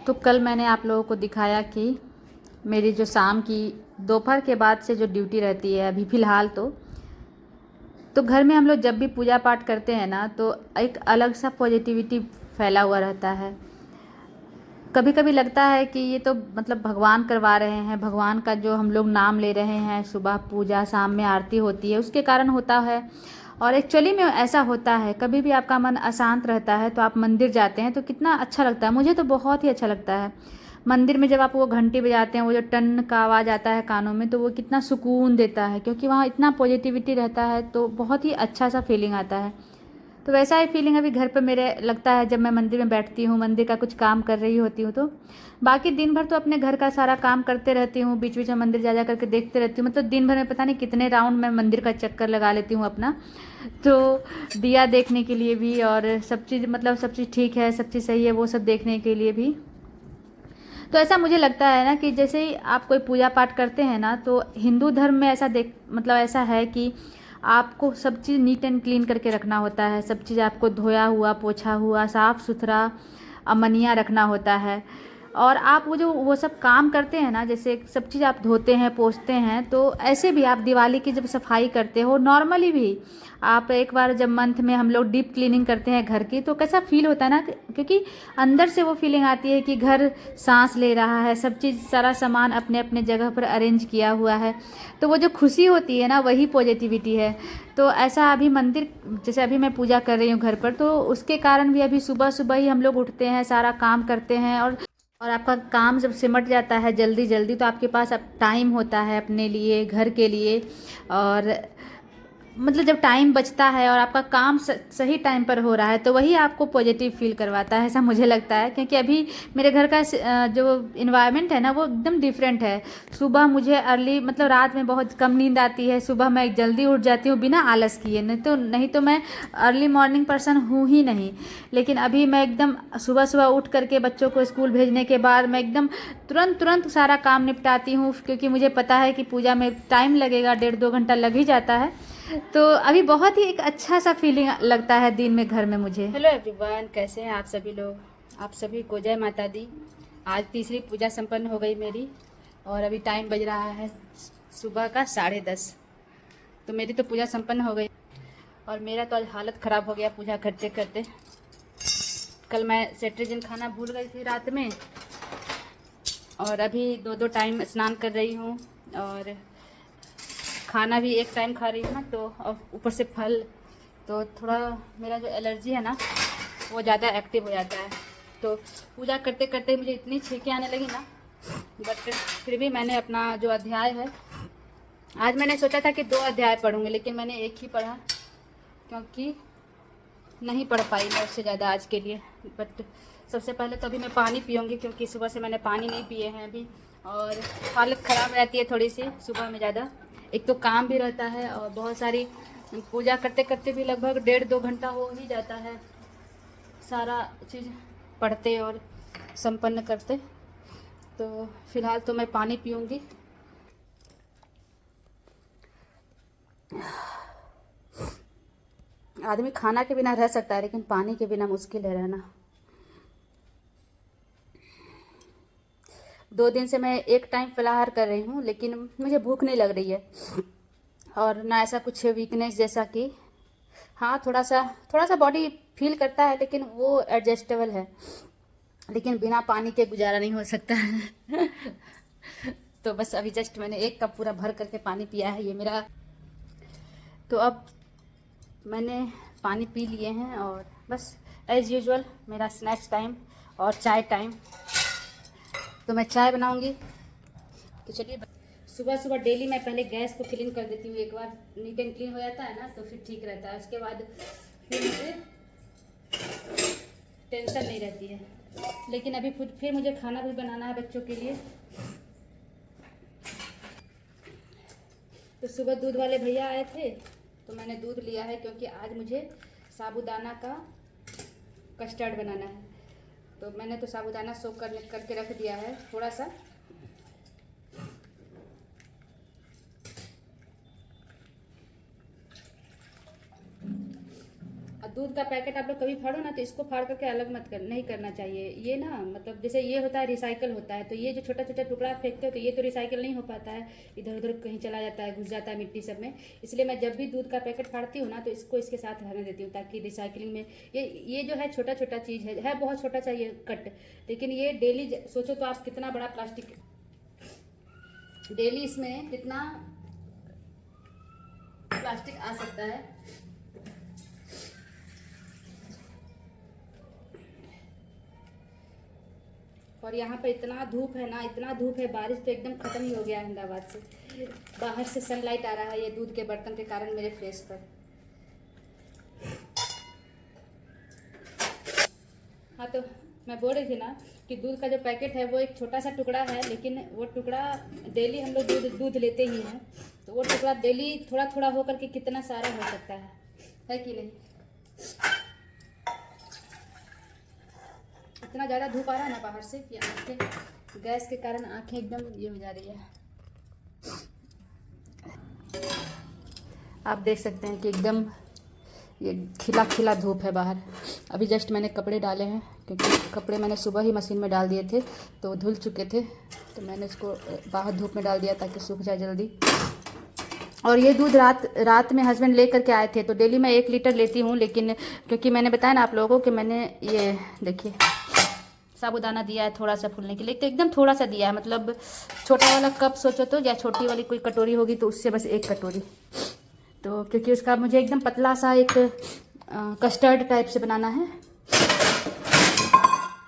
तो कल मैंने आप लोगों को दिखाया कि मेरी जो शाम की दोपहर के बाद से जो ड्यूटी रहती है अभी फ़िलहाल तो घर में हम लोग जब भी पूजा पाठ करते हैं ना तो एक अलग सा पॉजिटिविटी फैला हुआ रहता है। कभी कभी लगता है कि ये तो मतलब भगवान करवा रहे हैं, भगवान का जो हम लोग नाम ले रहे हैं, सुबह पूजा शाम में आरती होती है उसके कारण होता है। और एक्चुअली में ऐसा होता है, कभी भी आपका मन अशांत रहता है तो आप मंदिर जाते हैं तो कितना अच्छा लगता है। मुझे तो बहुत ही अच्छा लगता है मंदिर में जब आप वो घंटी बजाते हैं, वो जो टन का आवाज़ आता है कानों में, तो वो कितना सुकून देता है क्योंकि वहाँ इतना पॉजिटिविटी रहता है तो बहुत ही अच्छा सा फीलिंग आता है। तो वैसा ही फीलिंग अभी घर पे मेरे लगता है जब मैं मंदिर में बैठती हूँ, मंदिर का कुछ काम कर रही होती हूँ। तो बाकी दिन भर तो अपने घर का सारा काम करते रहती हूँ, बीच बीच में मंदिर जा जा करके देखते रहती हूँ। मतलब दिन भर में पता नहीं कितने राउंड मैं मंदिर का चक्कर लगा लेती हूँ अपना। तो दिया देखने के लिए भी और सब चीज़ मतलब सब चीज़ ठीक है, सब चीज़ सही है, वो सब देखने के लिए भी। तो ऐसा मुझे लगता है ना कि जैसे ही आप कोई पूजा पाठ करते हैं ना तो हिंदू धर्म में ऐसा देख मतलब ऐसा है कि आपको सब चीज़ नीट एंड क्लीन करके रखना होता है। सब चीज़ आपको धोया हुआ पोछा हुआ साफ़ सुथरा अमनिया रखना होता है। और आप वो सब काम करते हैं ना, जैसे सब चीज़ आप धोते हैं पोंछते हैं, तो ऐसे भी आप दिवाली की जब सफाई करते हो नॉर्मली भी आप एक बार जब मंथ में हम लोग डीप क्लीनिंग करते हैं घर की, तो कैसा फील होता है ना, क्योंकि अंदर से वो फीलिंग आती है कि घर सांस ले रहा है, सब चीज़ सारा सामान अपने अपने जगह पर अरेंज किया हुआ है। तो वो जो खुशी होती है ना वही पॉजिटिविटी है। तो ऐसा अभी मंदिर जैसे अभी मैं पूजा कर रही हूँ घर पर, तो उसके कारण भी अभी सुबह सुबह ही हम लोग उठते हैं, सारा काम करते हैं। और आपका काम जब सिमट जाता है जल्दी जल्दी तो आपके पास अब टाइम होता है अपने लिए, घर के लिए। और मतलब जब टाइम बचता है और आपका काम सही टाइम पर हो रहा है तो वही आपको पॉजिटिव फील करवाता है, ऐसा मुझे लगता है। क्योंकि अभी मेरे घर का जो इन्वायरमेंट है ना वो एकदम डिफरेंट है। सुबह मुझे अर्ली मतलब रात में बहुत कम नींद आती है, सुबह मैं जल्दी उठ जाती हूँ बिना आलस किए। नहीं तो मैं अर्ली मॉर्निंग पर्सन हूँ ही नहीं। लेकिन अभी मैं एकदम सुबह सुबह उठ करके बच्चों को स्कूल भेजने के बाद मैं एकदम तुरंत तुरंत सारा काम निपटाती हूँ, क्योंकि मुझे पता है कि पूजा में टाइम लगेगा, 1.5-2 घंटा लग ही जाता है। तो अभी बहुत ही एक अच्छा सा फीलिंग लगता है दिन में घर में मुझे। हेलो एवरीवन, कैसे हैं आप सभी लोग। आप सभी को जय माता दी। आज तीसरी पूजा संपन्न हो गई मेरी और अभी टाइम बज रहा है सुबह का 10:30। तो मेरी तो पूजा संपन्न हो गई और मेरा तो आज हालत ख़राब हो गया पूजा करते करते। कल मैं सेट्रिजिन खाना भूल गई थी रात में और अभी 2-2 टाइम स्नान कर रही हूँ और खाना भी एक टाइम खा रही हूँ ना, तो और ऊपर से फल, तो थोड़ा मेरा जो एलर्जी है ना वो ज़्यादा एक्टिव हो जाता है। तो पूजा करते करते मुझे इतनी छींकें आने लगी ना, बट फिर भी मैंने अपना जो अध्याय है, आज मैंने सोचा था कि 2 अध्याय पढ़ूँगी लेकिन मैंने एक ही पढ़ा क्योंकि नहीं पढ़ पाई मैं उससे ज़्यादा आज के लिए। बट सबसे पहले तो अभी मैं पानी पीऊँगी क्योंकि सुबह से मैंने पानी नहीं पिए हैं अभी और हालत ख़राब रहती है थोड़ी सी सुबह में ज़्यादा। एक तो काम भी रहता है और बहुत सारी पूजा करते करते भी लगभग 1.5-2 घंटा हो ही जाता है सारा चीज़ पढ़ते और संपन्न करते। तो फिलहाल तो मैं पानी पीऊँगी। आदमी खाना के बिना रह सकता है लेकिन पानी के बिना मुश्किल है रहना। 2 दिन से मैं एक टाइम फलाहार कर रही हूँ लेकिन मुझे भूख नहीं लग रही है और ना ऐसा कुछ वीकनेस जैसा कि, हाँ थोड़ा सा बॉडी फील करता है लेकिन वो एडजस्टेबल है। लेकिन बिना पानी के गुजारा नहीं हो सकता है। तो बस अभी जस्ट मैंने 1 कप पूरा भर करके पानी पिया है ये मेरा। तो अब मैंने पानी पी लिए हैं और बस एज़ यूजुअल मेरा स्नैक्स टाइम और चाय टाइम। तो मैं चाय बनाऊंगी। तो चलिए, सुबह सुबह डेली मैं पहले गैस को क्लीन कर देती हूँ, एक बार नीट एंड क्लीन हो जाता है ना तो फिर ठीक रहता है। उसके बाद फिर मुझे टेंशन नहीं रहती है। लेकिन अभी फिर मुझे खाना भी बनाना है बच्चों के लिए। तो सुबह दूध वाले भैया आए थे तो मैंने दूध लिया है क्योंकि आज मुझे साबूदाना का कस्टर्ड बनाना है। तो मैंने तो साबूदाना सोक करके रख दिया है थोड़ा सा। और दूध दूध का पैकेट आप लोग कभी फाड़ो ना तो इसको फाड़ करके अलग मत कर, नहीं करना चाहिए। ये ना मतलब जैसे ये होता है रिसाइकल होता है, तो ये जो छोटा छोटा टुकड़ा फेंकते हो तो ये तो रिसाइकल नहीं हो पाता है, इधर उधर कहीं चला जाता है, घुस जाता है मिट्टी सब में। इसलिए मैं जब भी दूध का पैकेट फाड़ती हूँ ना तो इसको इसके साथ रहने देती हूँ, ताकि रिसाइकलिंग में ये जो है छोटा छोटा चीज़ है बहुत छोटा सा ये कट, लेकिन ये डेली सोचो तो आप कितना बड़ा प्लास्टिक, डेली इसमें कितना प्लास्टिक आ सकता है। और यहाँ पर इतना धूप है ना, इतना धूप है, बारिश तो एकदम ख़त्म ही हो गया है अहमदाबाद से। बाहर से सनलाइट आ रहा है ये दूध के बर्तन के कारण मेरे फेस पर। हाँ, तो मैं बोल रही थी ना कि दूध का जो पैकेट है वो एक छोटा सा टुकड़ा है, लेकिन वो टुकड़ा डेली हम लोग दूध लेते ही हैं, तो वो टुकड़ा डेली थोड़ा थोड़ा होकर के कितना सारा हो सकता है कि नहीं। इतना ज़्यादा धूप आ रहा है ना बाहर से कि आँखें, गैस के कारण आँखें एकदम ये हो जा रही है। आप देख सकते हैं कि एकदम ये खिला खिला धूप है बाहर। अभी जस्ट मैंने कपड़े डाले हैं, क्योंकि कपड़े मैंने सुबह ही मशीन में डाल दिए थे तो धुल चुके थे, तो मैंने इसको बाहर धूप में डाल दिया ताकि सूख जाए जल्दी। और ये दूध रात में हस्बैंड ले करके आए थे, तो डेली मैं 1 लीटर लेती हूँ, लेकिन क्योंकि मैंने बताया ना आप लोगों को कि मैंने ये देखिए साबूदाना दिया है थोड़ा सा फूलने के लिए, तो एकदम थोड़ा सा दिया है, मतलब छोटा वाला कप सोचो तो, या छोटी वाली कोई कटोरी होगी तो उससे बस 1 कटोरी। तो क्योंकि उसका मुझे एकदम पतला सा एक कस्टर्ड टाइप से बनाना है,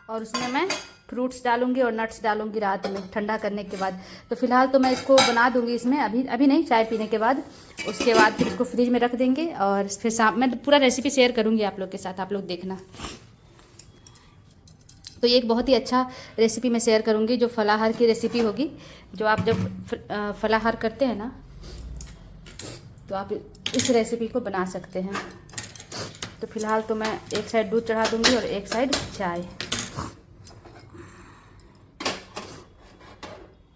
और उसमें मैं फ्रूट्स डालूंगी और नट्स डालूंगी रात में ठंडा करने के बाद। तो फिलहाल तो मैं इसको बना दूंगी इसमें, अभी नहीं, चाय पीने के बाद। उसके बाद फिर इसको फ्रिज में रख देंगे, और फिर शाम मैं पूरा रेसिपी शेयर करूंगी आप लोग के साथ, आप लोग देखना। तो ये एक बहुत ही अच्छा रेसिपी मैं शेयर करूंगी, जो फलाहार की रेसिपी होगी। जो आप जब फलाहार करते हैं ना तो आप इस रेसिपी को बना सकते हैं। तो फिलहाल तो मैं एक साइड दूध चढ़ा दूंगी और एक साइड चाय।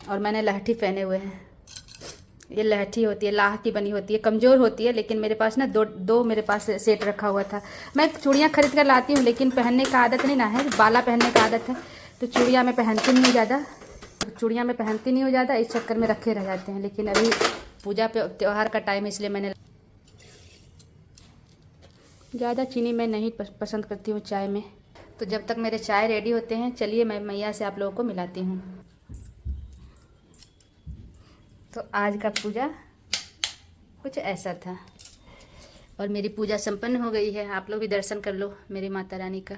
और मैंने लहठी पहने हुए हैं, ये लहठी होती है, लाह की बनी होती है, कमज़ोर होती है, लेकिन मेरे पास ना दो मेरे पास सेट रखा हुआ था। मैं चूड़ियाँ खरीद कर लाती हूँ, लेकिन पहनने का आदत नहीं ना है, बाला पहनने का आदत है, तो चूड़ियाँ मैं पहनती नहीं हूँ ज़्यादा, इस चक्कर में रखे रह जाते हैं। लेकिन अभी पूजा त्यौहार का टाइम है, इसलिए मैंने ज़्यादा चीनी मैं नहीं पसंद करती हूँ चाय में। तो जब तक मेरे चाय रेडी होते हैं, चलिए मैं मैया से आप लोगों को मिलाती हूँ। तो आज का पूजा कुछ ऐसा था, और मेरी पूजा संपन्न हो गई है। आप लोग भी दर्शन कर लो मेरी माता रानी का।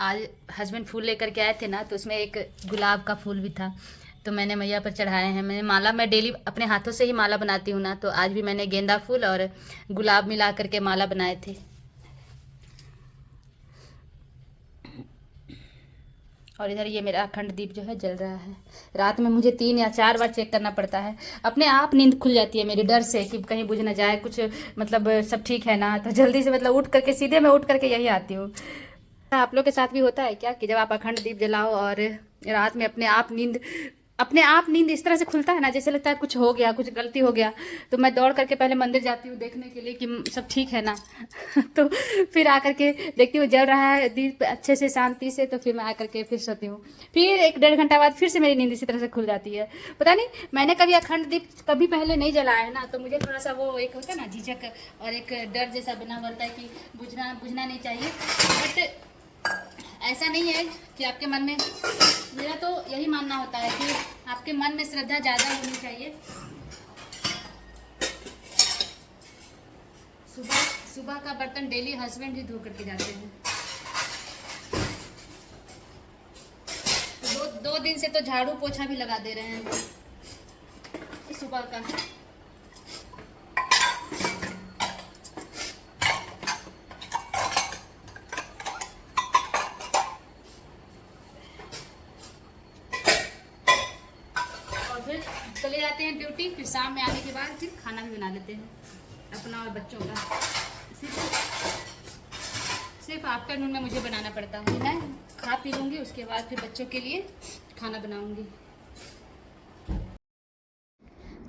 आज हस्बैंड फूल लेकर के आए थे ना, तो उसमें एक गुलाब का फूल भी था, तो मैंने मैया पर चढ़ाए हैं। मैं डेली अपने हाथों से ही माला बनाती हूँ ना, तो आज भी मैंने गेंदा फूल और गुलाब मिला करके माला बनाए थे। और इधर ये मेरा अखंड दीप जो है जल रहा है। रात में मुझे 3 या 4 बार चेक करना पड़ता है, अपने आप नींद खुल जाती है मेरी, डर से कि कहीं बुझ ना जाए कुछ, मतलब सब ठीक है ना, तो जल्दी से मतलब उठ करके सीधे मैं उठ करके यही आती हूँ। आप लोग के साथ भी होता है क्या कि जब आप अखंड दीप जलाओ और रात में अपने आप नींद इस तरह से खुलता है ना, जैसे लगता है कुछ हो गया, कुछ गलती हो गया, तो मैं दौड़ करके पहले मंदिर जाती हूँ देखने के लिए कि सब ठीक है ना तो फिर आकर के देखती हूँ जल रहा है दीप अच्छे से शांति से, तो फिर मैं आकर के फिर सोती हूँ। फिर 1-1.5 घंटा बाद फिर से मेरी नींद इसी तरह से खुल जाती है। पता नहीं, मैंने कभी अखंड दीप कभी पहले नहीं जलाया है ना, तो मुझे थोड़ा सा वो एक होता है ना झिझक और एक डर जैसा बना हुआ है कि बुझना नहीं चाहिए। बट ऐसा नहीं है कि आपके मन में, मेरा तो यही मानना होता है कि आपके मन में श्रद्धा ज़्यादा होनी चाहिए। सुबह का बर्तन डेली हस्बैंड ही धो करके जाते हैं। तो 2 दिन से तो झाड़ू पोछा भी लगा दे रहे हैं सुबह का। फिर चले जाते हैं ड्यूटी, फिर शाम में आने के बाद फिर खाना भी बना लेते हैं अपना और बच्चों का। सिर्फ आफ्टरनून में मुझे बनाना पड़ता है, मैं खा पी लूँगी, उसके बाद फिर बच्चों के लिए खाना बनाऊँगी।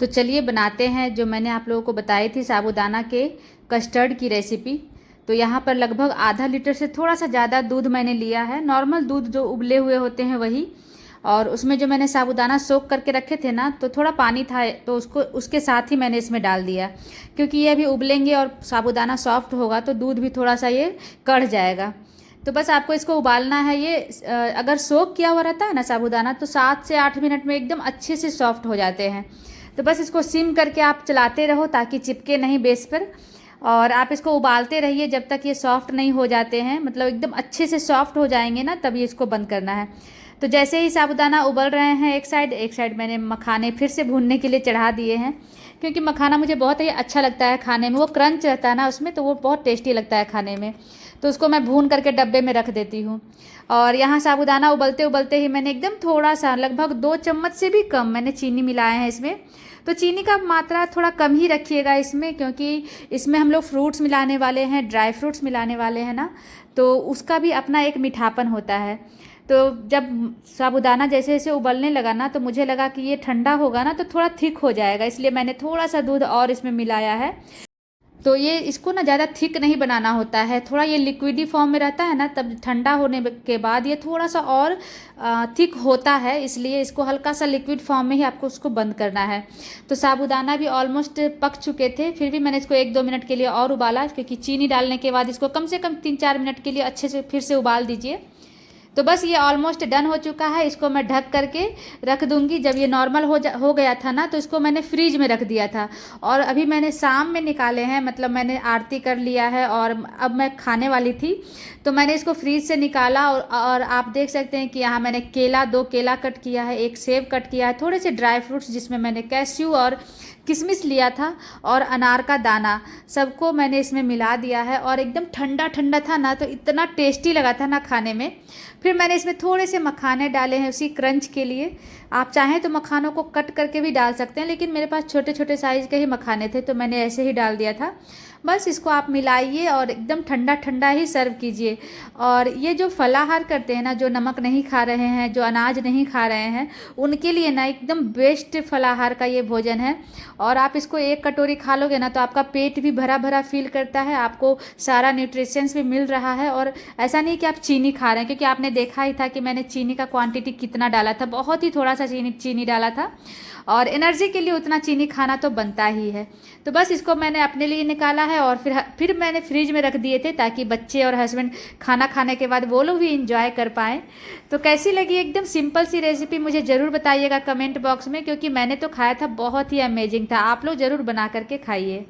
तो चलिए बनाते हैं जो मैंने आप लोगों को बताई थी साबूदाना के कस्टर्ड की रेसिपी। तो यहाँ पर लगभग आधा लीटर से थोड़ा सा ज़्यादा दूध मैंने लिया है, नॉर्मल दूध जो उबले हुए होते हैं वही। और उसमें जो मैंने साबूदाना सोख करके रखे थे ना, तो थोड़ा पानी था, तो उसके साथ ही मैंने इसमें डाल दिया, क्योंकि ये अभी उबलेंगे और साबूदाना सॉफ्ट होगा तो दूध भी थोड़ा सा ये कढ़ जाएगा। तो बस आपको इसको उबालना है। ये अगर सोख किया हुआ रहता है ना साबूदाना, तो 7 से 8 मिनट में एकदम अच्छे से सॉफ्ट हो जाते हैं। तो बस इसको सिम करके आप चलाते रहो ताकि चिपके नहीं बेस पर, और आप इसको उबालते रहिए जब तक ये सॉफ्ट नहीं हो जाते हैं, मतलब एकदम अच्छे से सॉफ्ट हो जाएंगे ना, तभी इसको बंद करना है। तो जैसे ही साबूदाना उबल रहे हैं एक साइड मैंने मखाने फिर से भूनने के लिए चढ़ा दिए हैं, क्योंकि मखाना मुझे बहुत ही अच्छा लगता है खाने में, वो क्रंच रहता है ना उसमें, तो वो बहुत टेस्टी लगता है खाने में। तो उसको मैं भून करके डब्बे में रख देती हूँ। और यहाँ साबूदाना उबलते उबलते ही मैंने एकदम थोड़ा सा, लगभग 2 चम्मच से भी कम मैंने चीनी मिलाए हैं इसमें। तो चीनी का मात्रा थोड़ा कम ही रखिएगा इसमें, क्योंकि इसमें हम लोग फ्रूट्स मिलाने वाले हैं, ड्राई फ्रूट्स मिलाने वाले हैं ना, तो उसका भी अपना एक मीठापन होता है। तो जब साबूदाना जैसे जैसे उबलने लगा ना, तो मुझे लगा कि ये ठंडा होगा ना तो थोड़ा थिक हो जाएगा, इसलिए मैंने थोड़ा सा दूध और इसमें मिलाया है। तो ये इसको ना ज़्यादा थिक नहीं बनाना होता है, थोड़ा ये लिक्विडी फॉर्म में रहता है ना, तब ठंडा होने के बाद ये थोड़ा सा और थिक होता है, इसलिए इसको हल्का सा लिक्विड फॉर्म में ही आपको उसको बंद करना है। तो साबूदाना भी ऑलमोस्ट पक चुके थे, फिर भी मैंने इसको 1-2 मिनट के लिए और उबाला, क्योंकि चीनी डालने के बाद इसको कम से कम 3-4 मिनट के लिए अच्छे से फिर से उबाल दीजिए। तो बस ये ऑलमोस्ट डन हो चुका है, इसको मैं ढक करके रख दूंगी। जब ये नॉर्मल हो गया था ना, तो इसको मैंने फ्रीज में रख दिया था, और अभी मैंने शाम में निकाले हैं, मतलब मैंने आरती कर लिया है और अब मैं खाने वाली थी, तो मैंने इसको फ्रीज से निकाला। और आप देख सकते हैं कि यहाँ मैंने 2 केला कट किया है, 1 सेब कट किया है, थोड़े से ड्राई फ्रूट्स जिसमें मैंने कैश्यू और किशमिश लिया था, और अनार का दाना, सबको मैंने इसमें मिला दिया है। और एकदम ठंडा ठंडा था ना, तो इतना टेस्टी लगा था ना खाने में। फिर मैंने इसमें थोड़े से मखाने डाले हैं उसी क्रंच के लिए। आप चाहें तो मखानों को कट करके भी डाल सकते हैं, लेकिन मेरे पास छोटे छोटे साइज़ के ही मखाने थे, तो मैंने ऐसे ही डाल दिया था। बस इसको आप मिलाइए और एकदम ठंडा ठंडा ही सर्व कीजिए। और ये जो फलाहार करते हैं ना, जो नमक नहीं खा रहे हैं, जो अनाज नहीं खा रहे हैं, उनके लिए ना एकदम बेस्ट फलाहार का ये भोजन है। और आप इसको 1 कटोरी खा लोगे ना, तो आपका पेट भी भरा भरा फील करता है, आपको सारा न्यूट्रिशंस भी मिल रहा है। और ऐसा नहीं कि आप चीनी खा रहे हैं, क्योंकि आपने देखा ही था कि मैंने चीनी का क्वांटिटी कितना डाला था, बहुत ही थोड़ा सा चीनी डाला था। और एनर्जी के लिए उतना चीनी खाना तो बनता ही है। तो बस इसको मैंने अपने लिए निकाला है, और फिर मैंने फ्रिज में रख दिए थे, ताकि बच्चे और हस्बैंड खाना खाने के बाद वो लोग भी इंजॉय कर पाएँ। तो कैसी लगी एकदम सिंपल सी रेसिपी, मुझे ज़रूर बताइएगा कमेंट बॉक्स में, क्योंकि मैंने तो खाया था, बहुत ही अमेजिंग था। आप लोग ज़रूर बना करके खाइए।